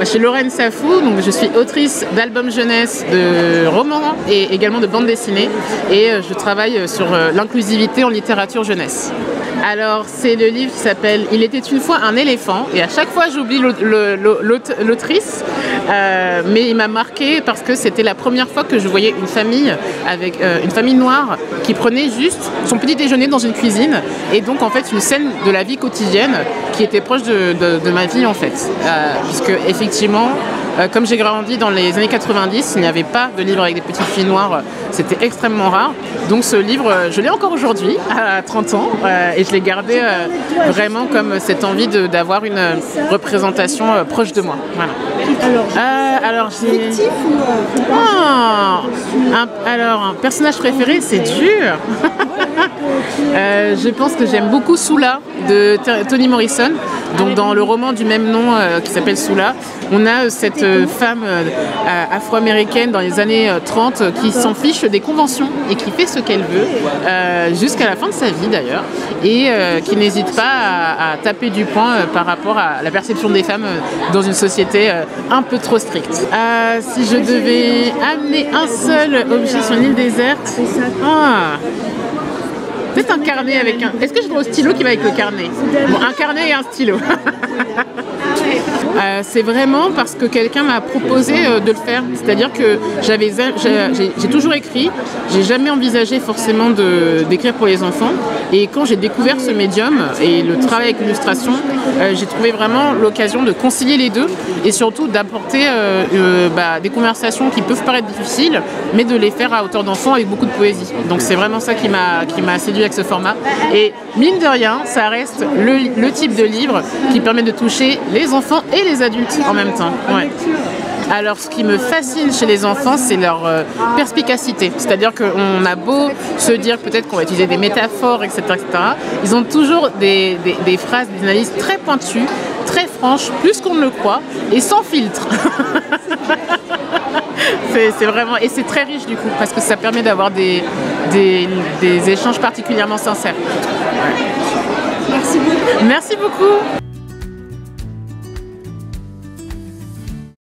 Je suis Lorraine Safou, donc je suis autrice d'albums jeunesse, de romans et également de bandes dessinées. Et je travaille sur l'inclusivité en littérature jeunesse. Alors c'est le livre qui s'appelle « Il était une fois un éléphant » et à chaque fois j'oublie l'autrice, mais il m'a marqué parce que c'était la première fois que je voyais une famille avec une famille noire qui prenait juste son petit déjeuner dans une cuisine et donc en fait une scène de la vie quotidienne qui était proche de ma vie en fait, puisque effectivement comme j'ai grandi dans les années 90, il n'y avait pas de livre avec des petites filles noires, c'était extrêmement rare. Donc ce livre, je l'ai encore aujourd'hui, à 30 ans, et je l'ai gardé vraiment comme cette envie d'avoir une représentation proche de moi. Voilà. Alors j'ai... alors un personnage préféré, c'est dur. Je pense que j'aime beaucoup Sula de Toni Morrison. Donc dans le roman du même nom qui s'appelle Sula, on a cette femme afro-américaine dans les années 30 qui s'en fiche des conventions et qui fait ce qu'elle veut jusqu'à la fin de sa vie d'ailleurs et qui n'hésite pas à taper du poing par rapport à la perception des femmes dans une société un peu trop stricte. Si je devais amener un seul objet sur une île déserte, peut-être un carnet avec un... Est-ce que j'ai le stylo qui va avec le carnet? Bon, un carnet et un stylo. C'est vraiment parce que quelqu'un m'a proposé de le faire. C'est-à-dire que j'ai toujours écrit, j'ai jamais envisagé forcément d'écrire pour les enfants. Et quand j'ai découvert ce médium et le travail avec l'illustration, j'ai trouvé vraiment l'occasion de concilier les deux et surtout d'apporter des conversations qui peuvent paraître difficiles, mais de les faire à hauteur d'enfant avec beaucoup de poésie. Donc c'est vraiment ça qui m'a séduit avec ce format. Et mine de rien, ça reste le type de livre qui permet de toucher les enfants et les adultes en même temps. Ouais. Alors ce qui me fascine chez les enfants, c'est leur perspicacité. C'est-à-dire qu'on a beau se dire peut-être qu'on va utiliser des métaphores, etc., ils ont toujours des phrases, des analyses très pointues, très franches, plus qu'on ne le croit, et sans filtre. C'est vraiment... Et c'est très riche du coup, parce que ça permet d'avoir des échanges particulièrement sincères. Ouais. Merci beaucoup. Merci beaucoup.